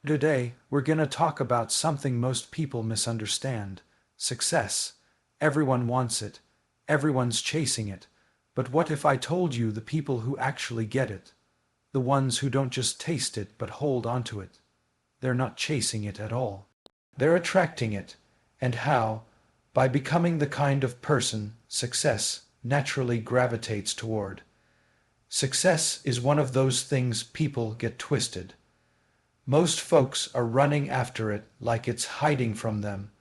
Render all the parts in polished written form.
Today, we're going to talk about something most people misunderstand: success. Everyone wants it, everyone's chasing it. But what if I told you the people who actually get it? The ones who don't just taste it but hold onto it. They're not chasing it at all. They're attracting it. And how? By becoming the kind of person success naturally gravitates toward. Success is one of those things people get twisted. Most folks are running after it like it's hiding from them,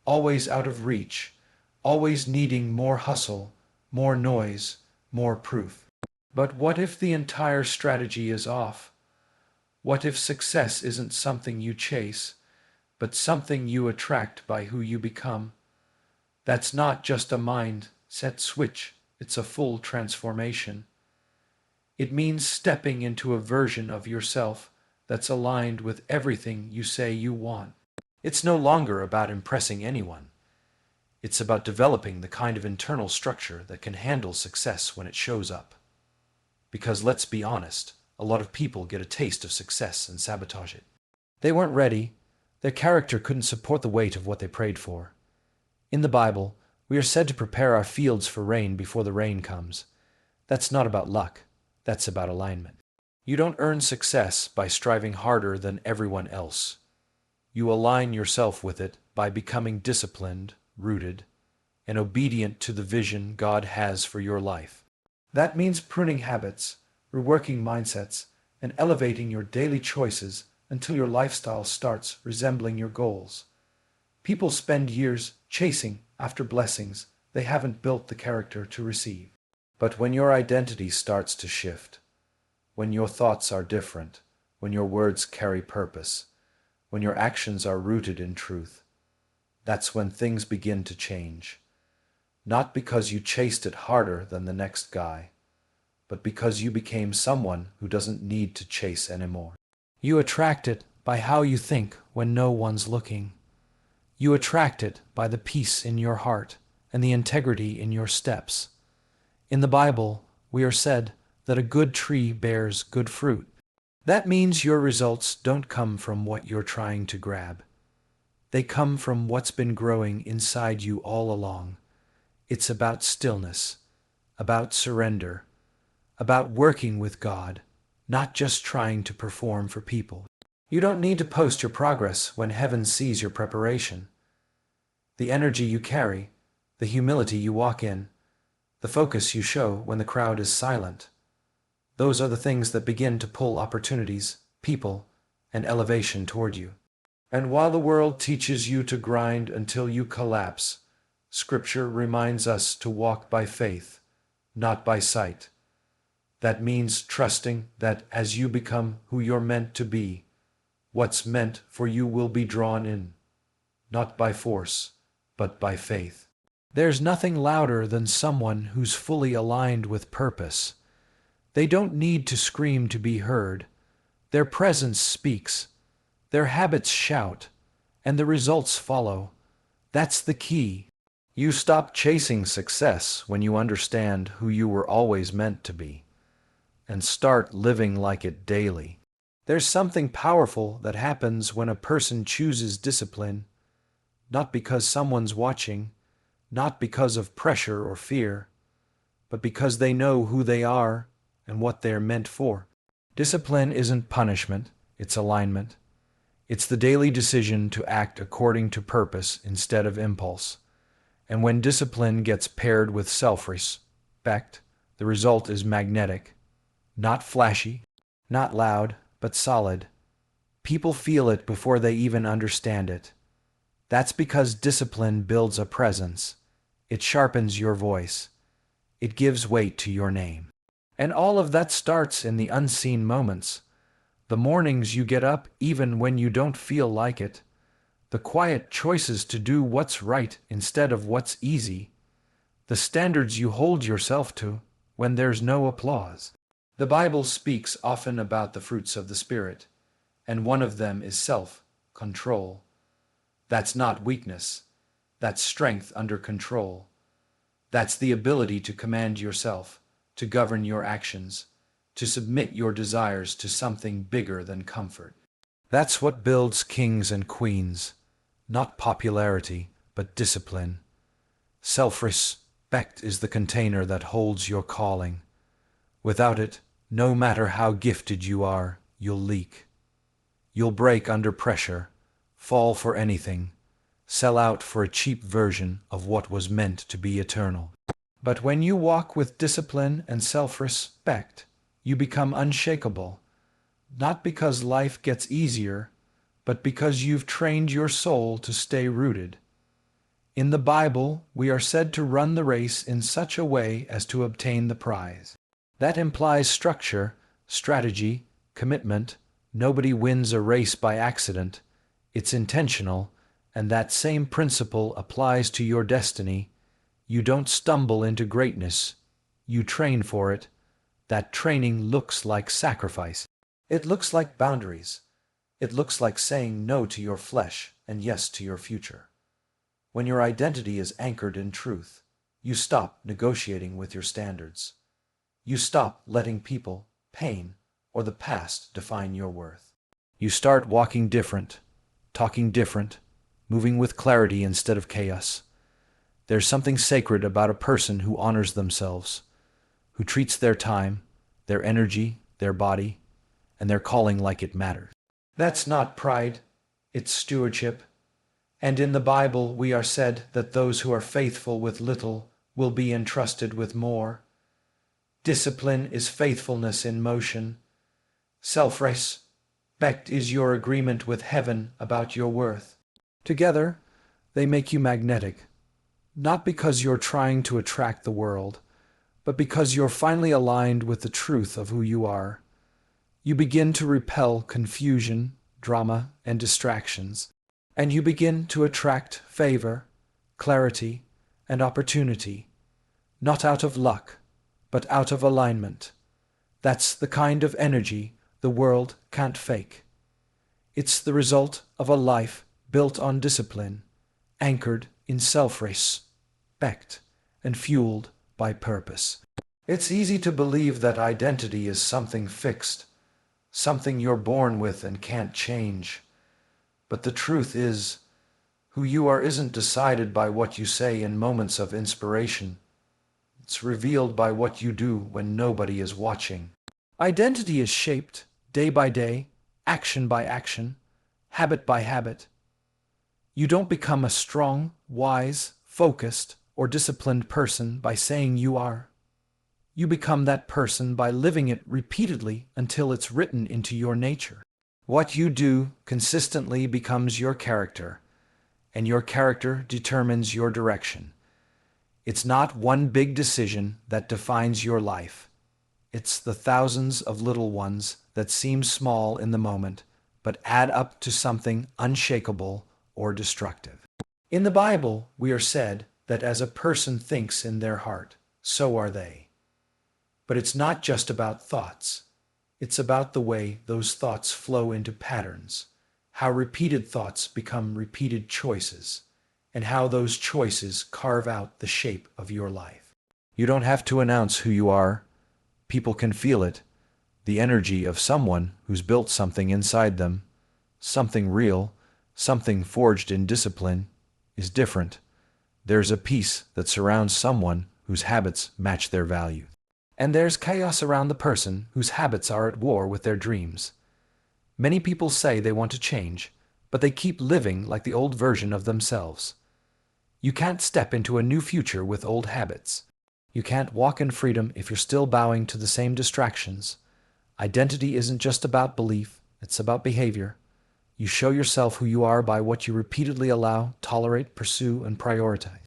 always out of reach, always needing more hustle, more noise, more proof. But what if the entire strategy is off? What if success isn't something you chase, but something you attract by who you become? That's not just a mindset switch, it's a full transformation. It means stepping into a version of yourself that's aligned with everything you say you want. It's no longer about impressing anyone. It's about developing the kind of internal structure that can handle success when it shows up. Because let's be honest, a lot of people get a taste of success and sabotage it. They weren't ready. Their character couldn't support the weight of what they prayed for. In the Bible, we are said to prepare our fields for rain before the rain comes. That's not about luck. That's about alignment. You don't earn success by striving harder than everyone else. You align yourself with it by becoming disciplined, rooted, and obedient to the vision God has for your life. That means pruning habits, reworking mindsets, and elevating your daily choices until your lifestyle starts resembling your goals. People spend years chasing after blessings they haven't built the character to receive. But when your identity starts to shift, when your thoughts are different, when your words carry purpose, when your actions are rooted in truth, that's when things begin to change. Not because you chased it harder than the next guy, but because you became someone who doesn't need to chase anymore. You attract it by how you think when no one's looking. You attract it by the peace in your heart and the integrity in your steps. In the Bible, we are said that a good tree bears good fruit. That means your results don't come from what you're trying to grab. They come from what's been growing inside you all along. It's about stillness, about surrender, about working with God, not just trying to perform for people. You don't need to post your progress when heaven sees your preparation. The energy you carry, the humility you walk in, the focus you show when the crowd is silent, those are the things that begin to pull opportunities, people, and elevation toward you. And while the world teaches you to grind until you collapse, Scripture reminds us to walk by faith, not by sight. That means trusting that as you become who you're meant to be, what's meant for you will be drawn in, not by force, but by faith. There's nothing louder than someone who's fully aligned with purpose. They don't need to scream to be heard. Their presence speaks. Their habits shout, and the results follow. That's the key. You stop chasing success when you understand who you were always meant to be, and start living like it daily. There's something powerful that happens when a person chooses discipline, not because someone's watching, not because of pressure or fear, but because they know who they are and what they're meant for. Discipline isn't punishment, it's alignment. It's the daily decision to act according to purpose instead of impulse. And when discipline gets paired with self-respect, the result is magnetic. Not flashy, not loud, but solid. People feel it before they even understand it. That's because discipline builds a presence. It sharpens your voice. It gives weight to your name. And all of that starts in the unseen moments. The mornings you get up even when you don't feel like it. The quiet choices to do what's right instead of what's easy. The standards you hold yourself to when there's no applause. The Bible speaks often about the fruits of the Spirit, and one of them is self-control. That's not weakness. That's strength under control. That's the ability to command yourself, to govern your actions, to submit your desires to something bigger than comfort. That's what builds kings and queens. Not popularity, but discipline. Self-respect is the container that holds your calling. Without it, no matter how gifted you are, you'll leak. You'll break under pressure, fall for anything, sell out for a cheap version of what was meant to be eternal. But when you walk with discipline and self-respect, you become unshakable, not because life gets easier, but because you've trained your soul to stay rooted. In the Bible, we are said to run the race in such a way as to obtain the prize. That implies structure, strategy, commitment. Nobody wins a race by accident. It's intentional, and that same principle applies to your destiny. You don't stumble into greatness. You train for it. That training looks like sacrifice. It looks like boundaries. It looks like saying no to your flesh and yes to your future. When your identity is anchored in truth, you stop negotiating with your standards. You stop letting people, pain, or the past define your worth. You start walking different, talking different, moving with clarity instead of chaos. There's something sacred about a person who honors themselves, who treats their time, their energy, their body, and their calling like it matters. That's not pride, it's stewardship. And in the Bible we are said that those who are faithful with little will be entrusted with more. Discipline is faithfulness in motion. Self-respect is your agreement with heaven about your worth. Together, they make you magnetic, not because you're trying to attract the world, but because you're finally aligned with the truth of who you are. You begin to repel confusion, drama, and distractions, and you begin to attract favor, clarity, and opportunity, not out of luck, but out of alignment. That's the kind of energy the world can't fake. It's the result of a life built on discipline, anchored in self-respect, and fueled by purpose. It's easy to believe that identity is something fixed, something you're born with and can't change. But the truth is, who you are isn't decided by what you say in moments of inspiration. It's revealed by what you do when nobody is watching. Identity is shaped day by day, action by action, habit by habit. You don't become a strong, wise, focused, or disciplined person by saying you are. You become that person by living it repeatedly until it's written into your nature. What you do consistently becomes your character, and your character determines your direction. It's not one big decision that defines your life. It's the thousands of little ones that seem small in the moment, but add up to something unshakable or destructive. In the Bible, we are said that as a person thinks in their heart, so are they. But it's not just about thoughts. It's about the way those thoughts flow into patterns, how repeated thoughts become repeated choices, and how those choices carve out the shape of your life. You don't have to announce who you are. People can feel it, the energy of someone who's built something inside them, something real, something forged in discipline, is different. There's a peace that surrounds someone whose habits match their value. And there's chaos around the person whose habits are at war with their dreams. Many people say they want to change, but they keep living like the old version of themselves. You can't step into a new future with old habits. You can't walk in freedom if you're still bowing to the same distractions. Identity isn't just about belief, it's about behavior. You show yourself who you are by what you repeatedly allow, tolerate, pursue, and prioritize.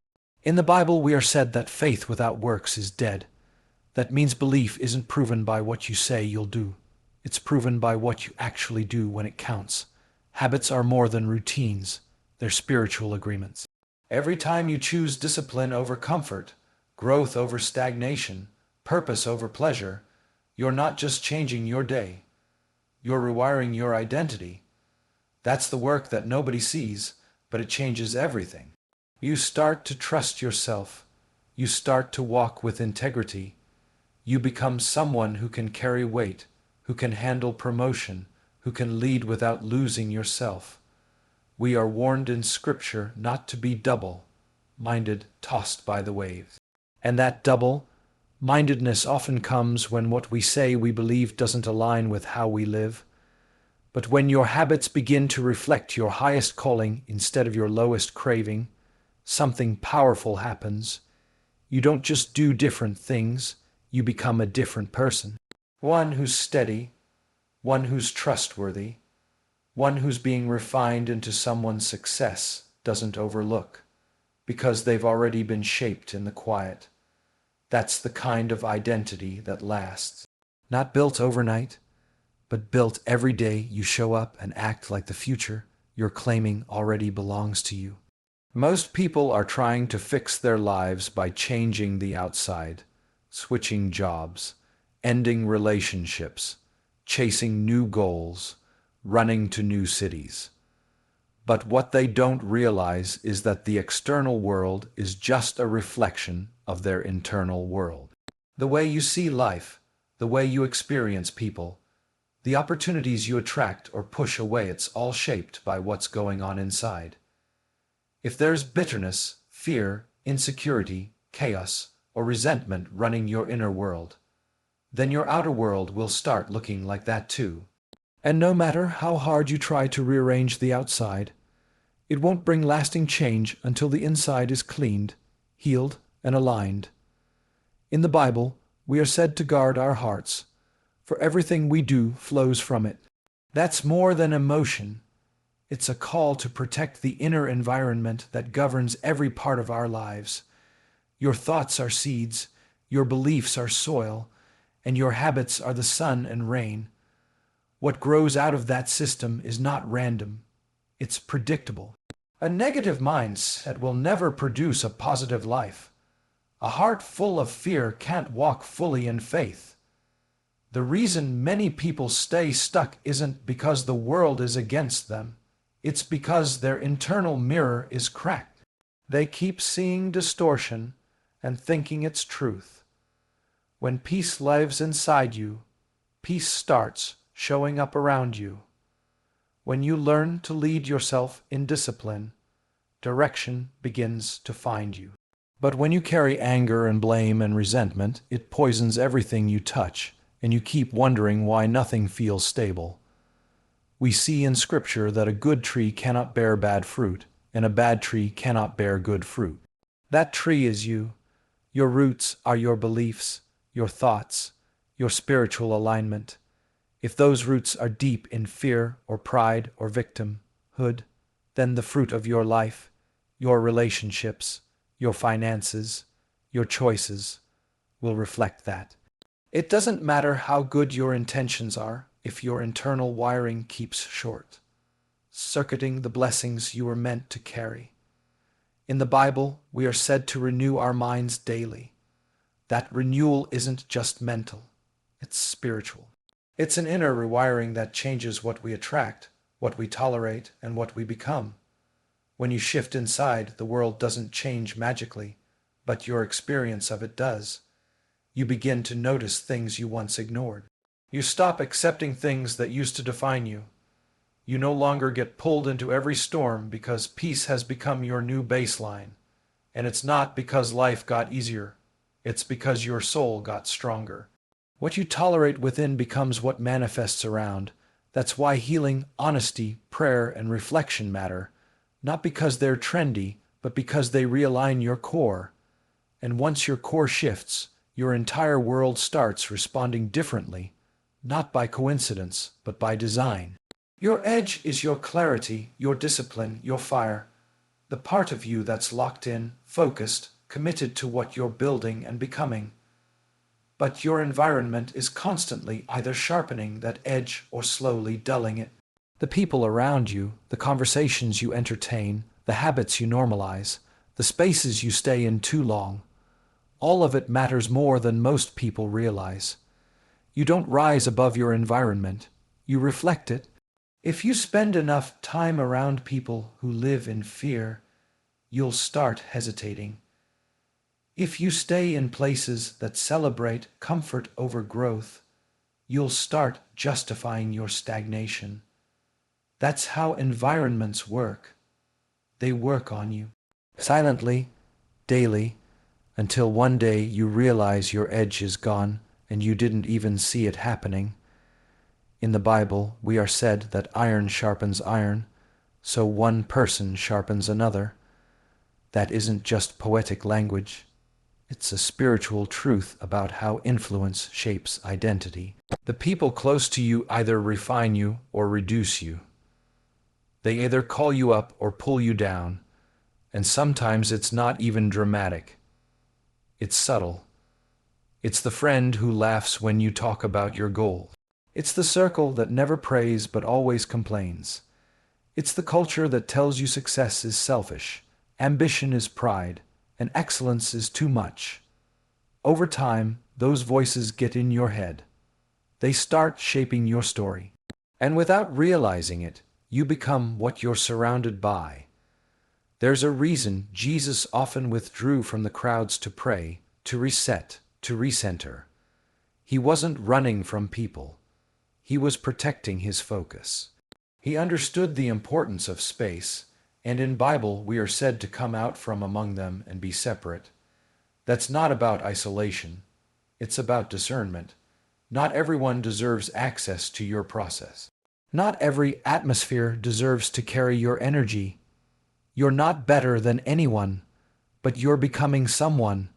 In the Bible, we are said that faith without works is dead. That means belief isn't proven by what you say you'll do. It's proven by what you actually do when it counts. Habits are more than routines. They're spiritual agreements. Every time you choose discipline over comfort, growth over stagnation, purpose over pleasure, you're not just changing your day. You're rewiring your identity. That's the work that nobody sees, but it changes everything. You start to trust yourself. You start to walk with integrity. You become someone who can carry weight, who can handle promotion, who can lead without losing yourself. We are warned in Scripture not to be double-minded, tossed by the waves. And that double-mindedness often comes when what we say we believe doesn't align with how we live. But when your habits begin to reflect your highest calling instead of your lowest craving, something powerful happens. You don't just do different things, you become a different person. One who's steady, one who's trustworthy, one who's being refined into someone's success doesn't overlook, because they've already been shaped in the quiet. That's the kind of identity that lasts. Not built overnight, but built every day you show up and act like the future you're claiming already belongs to you. Most people are trying to fix their lives by changing the outside, switching jobs, ending relationships, chasing new goals, running to new cities. But what they don't realize is that the external world is just a reflection of their internal world. The way you see life, the way you experience people, the opportunities you attract or push away, it's all shaped by what's going on inside. If there's bitterness, fear, insecurity, chaos, or resentment running your inner world, then your outer world will start looking like that too. And no matter how hard you try to rearrange the outside, it won't bring lasting change until the inside is cleaned, healed, and aligned. In the Bible, we are said to guard our hearts, for everything we do flows from it. That's more than emotion. It's a call to protect the inner environment that governs every part of our lives. Your thoughts are seeds, your beliefs are soil, and your habits are the sun and rain. What grows out of that system is not random. It's predictable. A negative mindset will never produce a positive life. A heart full of fear can't walk fully in faith. The reason many people stay stuck isn't because the world is against them. It's because their internal mirror is cracked. They keep seeing distortion and thinking it's truth. When peace lives inside you, peace starts showing up around you. When you learn to lead yourself in discipline, direction begins to find you. But when you carry anger and blame and resentment, it poisons everything you touch, and you keep wondering why nothing feels stable. We see in Scripture that a good tree cannot bear bad fruit, and a bad tree cannot bear good fruit. That tree is you. Your roots are your beliefs, your thoughts, your spiritual alignment. If those roots are deep in fear or pride or victimhood, then the fruit of your life, your relationships, your finances, your choices will reflect that. It doesn't matter how good your intentions are if your internal wiring keeps short, circuiting the blessings you were meant to carry. In the Bible, we are said to renew our minds daily. That renewal isn't just mental, it's spiritual. It's an inner rewiring that changes what we attract, what we tolerate, and what we become. When you shift inside, the world doesn't change magically, but your experience of it does. You begin to notice things you once ignored. You stop accepting things that used to define you. You no longer get pulled into every storm because peace has become your new baseline. And it's not because life got easier. It's because your soul got stronger. What you tolerate within becomes what manifests around. That's why healing, honesty, prayer, and reflection matter. Not because they're trendy, but because they realign your core. And once your core shifts, your entire world starts responding differently, not by coincidence, but by design. Your edge is your clarity, your discipline, your fire, the part of you that's locked in, focused, committed to what you're building and becoming. But your environment is constantly either sharpening that edge or slowly dulling it. The people around you, the conversations you entertain, the habits you normalize, the spaces you stay in too long, all of it matters more than most people realize. You don't rise above your environment, you reflect it. If you spend enough time around people who live in fear, you'll start hesitating. If you stay in places that celebrate comfort over growth, you'll start justifying your stagnation. That's how environments work. They work on you. Silently, daily, until one day you realize your edge is gone and you didn't even see it happening. In the Bible, we are said that iron sharpens iron, so one person sharpens another. That isn't just poetic language. It's a spiritual truth about how influence shapes identity. The people close to you either refine you or reduce you. They either call you up or pull you down, and sometimes it's not even dramatic. It's subtle. It's the friend who laughs when you talk about your goal. It's the circle that never prays but always complains. It's the culture that tells you success is selfish, ambition is pride, and excellence is too much. Over time, those voices get in your head. They start shaping your story. And without realizing it, you become what you're surrounded by. There's a reason Jesus often withdrew from the crowds to pray, to reset, to recenter. He wasn't running from people. He was protecting his focus. He understood the importance of space, and in Bible we are said to come out from among them and be separate. That's not about isolation. It's about discernment. Not everyone deserves access to your process. Not every atmosphere deserves to carry your energy. You're not better than anyone, but you're becoming someone,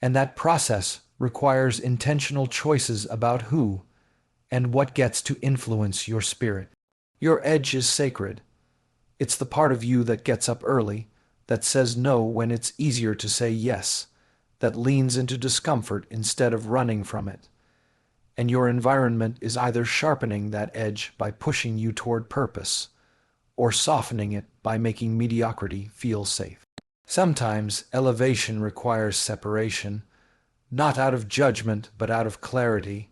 and that process requires intentional choices about who and what gets to influence your spirit. Your edge is sacred. It's the part of you that gets up early, that says no when it's easier to say yes, that leans into discomfort instead of running from it. And your environment is either sharpening that edge by pushing you toward purpose, or softening it by making mediocrity feel safe. Sometimes elevation requires separation, not out of judgment but out of clarity.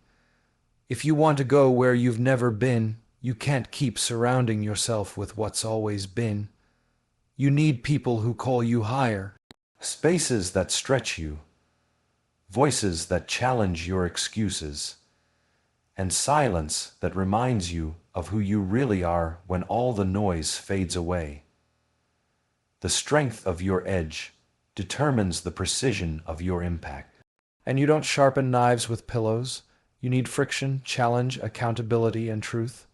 If you want to go where you've never been, you can't keep surrounding yourself with what's always been. You need people who call you higher, spaces that stretch you, voices that challenge your excuses, and silence that reminds you of who you really are when all the noise fades away. The strength of your edge determines the precision of your impact. And you don't sharpen knives with pillows. You need friction, challenge, accountability, and truth.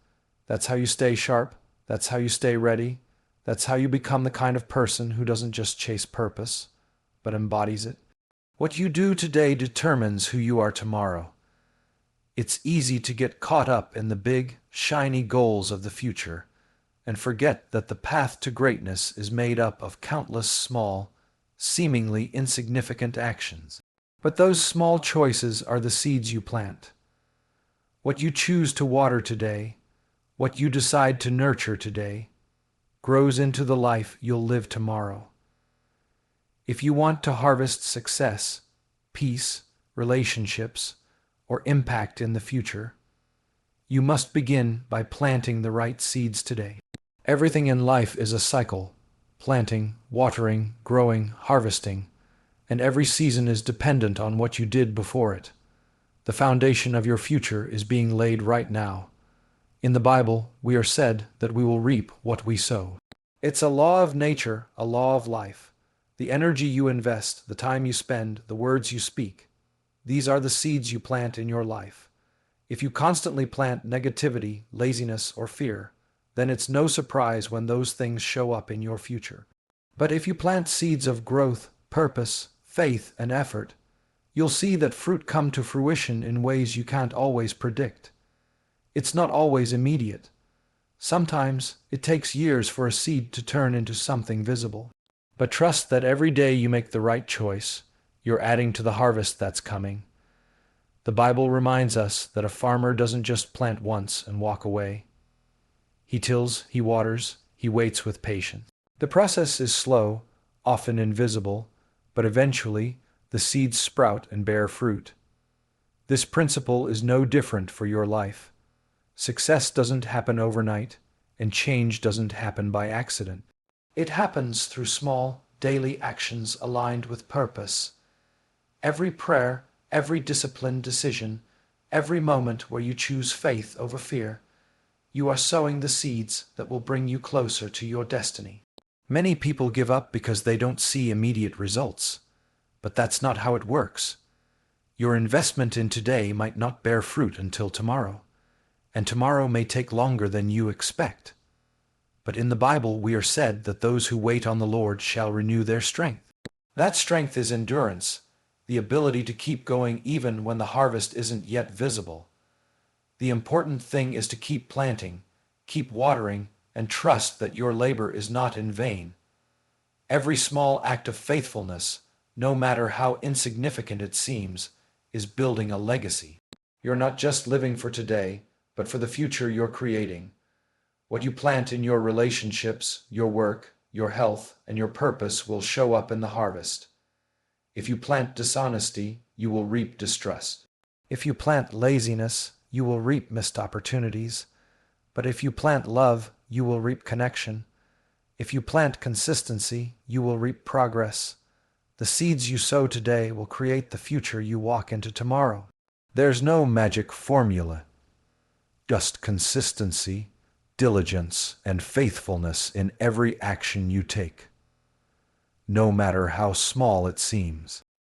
That's how you stay sharp. That's how you stay ready. That's how you become the kind of person who doesn't just chase purpose, but embodies it. What you do today determines who you are tomorrow. It's easy to get caught up in the big, shiny goals of the future and forget that the path to greatness is made up of countless small, seemingly insignificant actions. But those small choices are the seeds you plant. What you choose to water today, what you decide to nurture today, grows into the life you'll live tomorrow. If you want to harvest success, peace, relationships, or impact in the future, you must begin by planting the right seeds today. Everything in life is a cycle: planting, watering, growing, harvesting, and every season is dependent on what you did before it. The foundation of your future is being laid right now. In the Bible, we are said that we will reap what we sow. It's a law of nature, a law of life. The energy you invest, the time you spend, the words you speak, these are the seeds you plant in your life. If you constantly plant negativity, laziness, or fear, then it's no surprise when those things show up in your future. But if you plant seeds of growth, purpose, faith, and effort, you'll see that fruit come to fruition in ways you can't always predict. It's not always immediate. Sometimes it takes years for a seed to turn into something visible. But trust that every day you make the right choice, you're adding to the harvest that's coming. The Bible reminds us that a farmer doesn't just plant once and walk away. He tills, he waters, he waits with patience. The process is slow, often invisible, but eventually the seeds sprout and bear fruit. This principle is no different for your life. Success doesn't happen overnight, and change doesn't happen by accident. It happens through small, daily actions aligned with purpose. Every prayer, every disciplined decision, Every moment where you choose faith over fear, you are sowing the seeds that will bring you closer to your destiny. Many people give up because they don't see immediate results, but that's not how it works. Your investment in today might not bear fruit until tomorrow, and tomorrow may take longer than you expect. But in the Bible we are said that those who wait on the Lord shall renew their strength. That strength is endurance, the ability to keep going even when the harvest isn't yet visible. The important thing is to keep planting, keep watering, and trust that your labor is not in vain. Every small act of faithfulness, no matter how insignificant it seems, is building a legacy. You're not just living for today, but for the future you're creating. What you plant in your relationships, your work, your health, and your purpose will show up in the harvest. If you plant dishonesty, you will reap distrust. If you plant laziness, you will reap missed opportunities. But if you plant love, you will reap connection. If you plant consistency, you will reap progress. The seeds you sow today will create the future you walk into tomorrow. There's no magic formula, just consistency, diligence, and faithfulness in every action you take, no matter how small it seems.